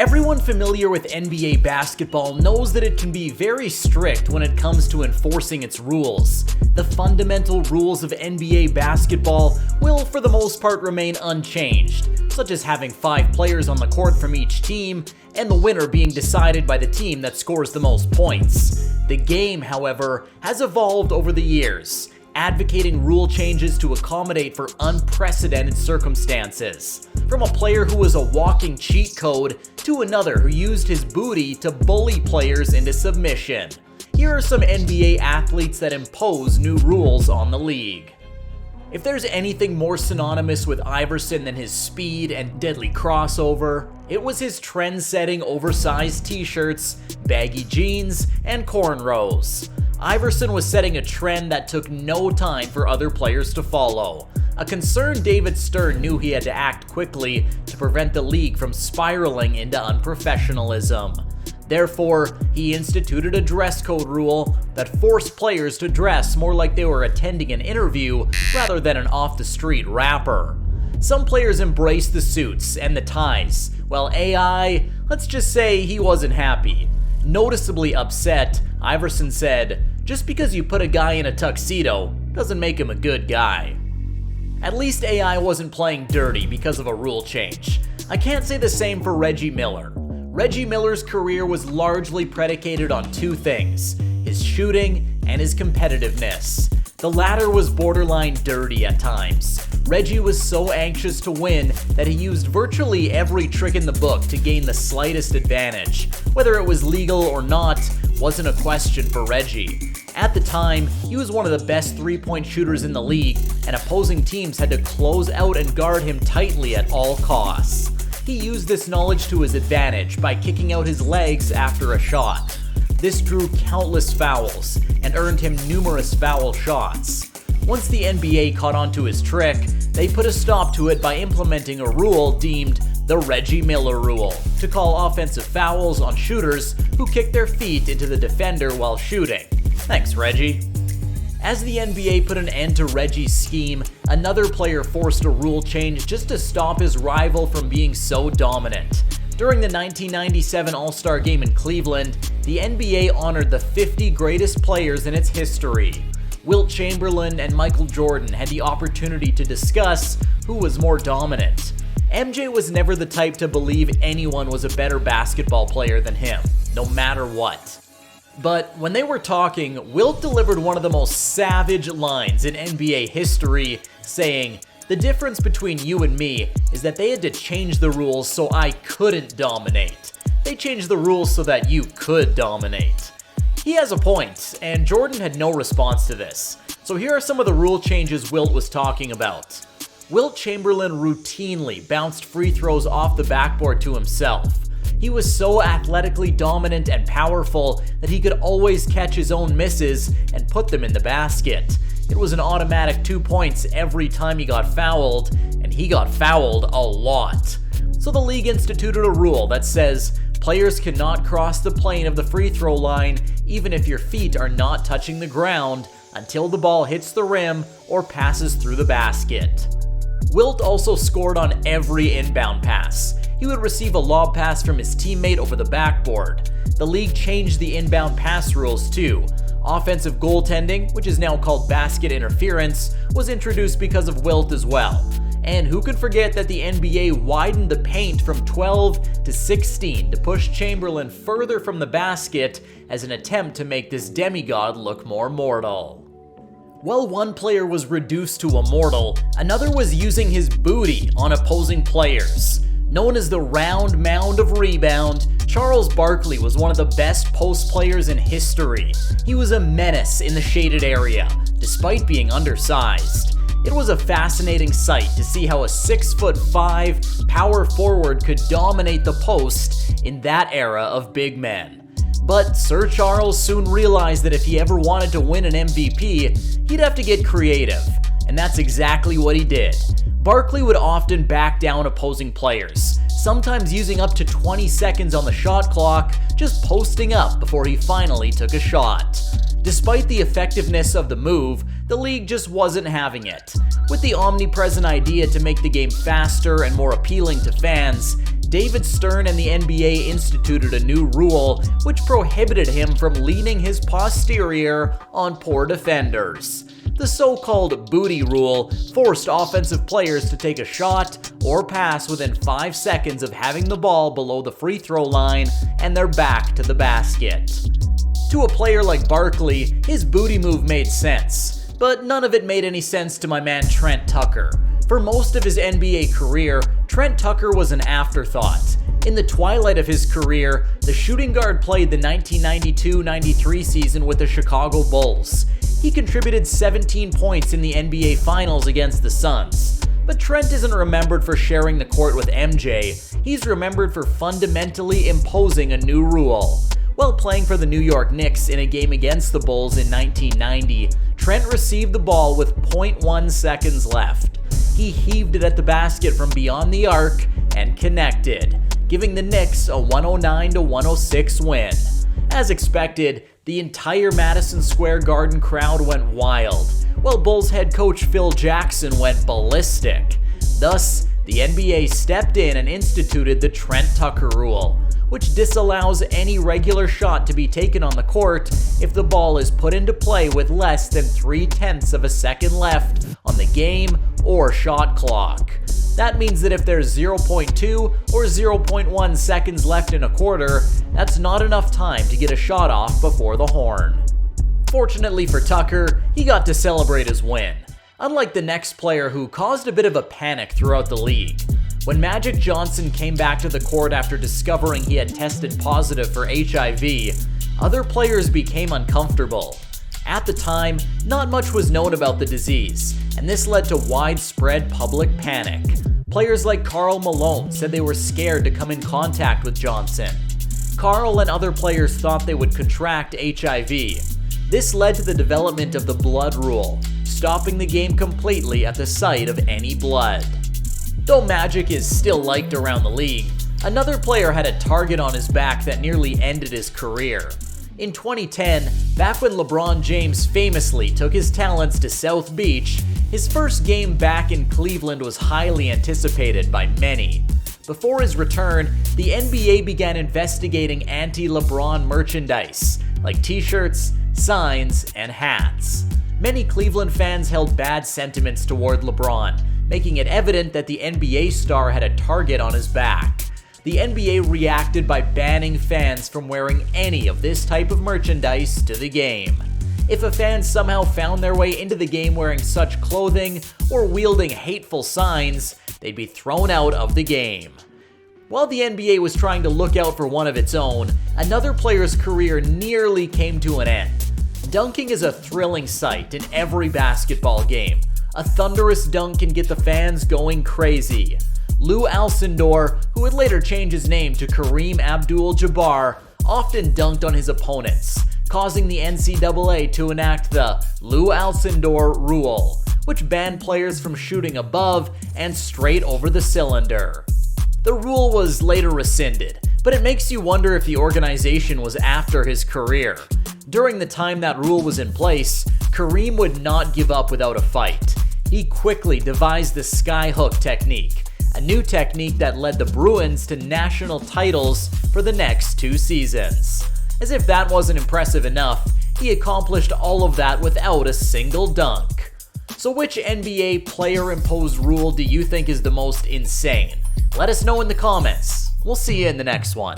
Everyone familiar with NBA basketball knows that it can be very strict when it comes to enforcing its rules. The fundamental rules of NBA basketball will for the most part remain unchanged, such as having 5 players on the court from each team, and the winner being decided by the team that scores the most points. The game, however, has evolved over the years, advocating rule changes to accommodate for unprecedented circumstances. From a player who was a walking cheat code to another who used his booty to bully players into submission. Here are some NBA athletes that impose new rules on the league. If there's anything more synonymous with Iverson than his speed and deadly crossover, it was his trend-setting oversized t-shirts, baggy jeans, and cornrows. Iverson was setting a trend that took no time for other players to follow. A concerned David Stern knew he had to act quickly to prevent the league from spiraling into unprofessionalism. Therefore, he instituted a dress code rule that forced players to dress more like they were attending an interview rather than an off-the-street rapper. Some players embraced the suits and the ties, while AI, let's just say he wasn't happy. Noticeably upset, Iverson said, "Just because you put a guy in a tuxedo doesn't make him a good guy." At least AI wasn't playing dirty because of a rule change. I can't say the same for Reggie Miller. Reggie Miller's career was largely predicated on 2 things: his shooting and his competitiveness. The latter was borderline dirty at times. Reggie was so anxious to win that he used virtually every trick in the book to gain the slightest advantage. Whether it was legal or not wasn't a question for Reggie. At the time, he was one of the best 3-point shooters in the league, and opposing teams had to close out and guard him tightly at all costs. He used this knowledge to his advantage by kicking out his legs after a shot. This drew countless fouls and earned him numerous foul shots. Once the NBA caught on to his trick, they put a stop to it by implementing a rule deemed the Reggie Miller rule to call offensive fouls on shooters who kick their feet into the defender while shooting. Thanks, Reggie. As the NBA put an end to Reggie's scheme, another player forced a rule change just to stop his rival from being so dominant. During the 1997 All-Star Game in Cleveland, the NBA honored the 50 greatest players in its history. Wilt Chamberlain and Michael Jordan had the opportunity to discuss who was more dominant. MJ was never the type to believe anyone was a better basketball player than him, no matter what. But when they were talking, Wilt delivered one of the most savage lines in NBA history, saying, "The difference between you and me is that they had to change the rules so I couldn't dominate. They changed the rules so that you could dominate." He has a point, and Jordan had no response to this. So here are some of the rule changes Wilt was talking about. Wilt Chamberlain routinely bounced free throws off the backboard to himself. He was so athletically dominant and powerful that he could always catch his own misses and put them in the basket. It was an automatic 2 points every time he got fouled, and he got fouled a lot. So the league instituted a rule that says players cannot cross the plane of the free throw line even if your feet are not touching the ground until the ball hits the rim or passes through the basket. Wilt also scored on every inbound pass. He would receive a lob pass from his teammate over the backboard. The league changed the inbound pass rules too. Offensive goaltending, which is now called basket interference, was introduced because of Wilt as well. And who could forget that the NBA widened the paint from 12 to 16 to push Chamberlain further from the basket as an attempt to make this demigod look more mortal. While one player was reduced to a mortal, another was using his booty on opposing players. Known as the round mound of rebound, Charles Barkley was one of the best post players in history. He was a menace in the shaded area, despite being undersized. It was a fascinating sight to see how a 6'5" power forward could dominate the post in that era of big men. But Sir Charles soon realized that if he ever wanted to win an MVP, he'd have to get creative, and that's exactly what he did. Barkley would often back down opposing players, sometimes using up to 20 seconds on the shot clock, just posting up before he finally took a shot. Despite the effectiveness of the move, the league just wasn't having it. With the omnipresent idea to make the game faster and more appealing to fans, David Stern and the NBA instituted a new rule which prohibited him from leaning his posterior on poor defenders. The so-called booty rule forced offensive players to take a shot or pass within 5 seconds of having the ball below the free throw line and their back to the basket. To a player like Barkley, his booty move made sense, but none of it made any sense to my man Trent Tucker. For most of his NBA career, Trent Tucker was an afterthought. In the twilight of his career, the shooting guard played the 1992-93 season with the Chicago Bulls. He contributed 17 points in the NBA Finals against the Suns. But Trent isn't remembered for sharing the court with MJ, he's remembered for fundamentally imposing a new rule. While playing for the New York Knicks in a game against the Bulls in 1990, Trent received the ball with 0.1 seconds left. He heaved it at the basket from beyond the arc and connected, giving the Knicks a 109-106 win. As expected, the entire Madison Square Garden crowd went wild, while Bulls head coach Phil Jackson went ballistic. Thus, the NBA stepped in and instituted the Trent Tucker rule, which disallows any regular shot to be taken on the court if the ball is put into play with less than 0.3 of a second left on the game or shot clock. That means that if there's 0.2 or 0.1 seconds left in a quarter, that's not enough time to get a shot off before the horn. Fortunately for Tucker, he got to celebrate his win, unlike the next player who caused a bit of a panic throughout the league. When Magic Johnson came back to the court after discovering he had tested positive for HIV, other players became uncomfortable. At the time, not much was known about the disease, and this led to widespread public panic. Players like Karl Malone said they were scared to come in contact with Johnson. Karl and other players thought they would contract HIV. This led to the development of the blood rule, stopping the game completely at the sight of any blood. Though Magic is still liked around the league, another player had a target on his back that nearly ended his career. In 2010, back when LeBron James famously took his talents to South Beach, his first game back in Cleveland was highly anticipated by many. Before his return, the NBA began investigating anti-LeBron merchandise, like t-shirts, signs, and hats. Many Cleveland fans held bad sentiments toward LeBron, making it evident that the NBA star had a target on his back. The NBA reacted by banning fans from wearing any of this type of merchandise to the game. If a fan somehow found their way into the game wearing such clothing or wielding hateful signs, they'd be thrown out of the game. While the NBA was trying to look out for one of its own, another player's career nearly came to an end. Dunking is a thrilling sight in every basketball game. A thunderous dunk can get the fans going crazy. Lou Alcindor, who would later change his name to Kareem Abdul-Jabbar, often dunked on his opponents, causing the NCAA to enact the Lou Alcindor rule, which banned players from shooting above and straight over the cylinder. The rule was later rescinded, but it makes you wonder if the organization was after his career. During the time that rule was in place, Kareem would not give up without a fight. He quickly devised the skyhook technique, a new technique that led the Bruins to national titles for the next 2 seasons. As if that wasn't impressive enough, he accomplished all of that without a single dunk. So which NBA player-imposed rule do you think is the most insane? Let us know in the comments. We'll see you in the next one.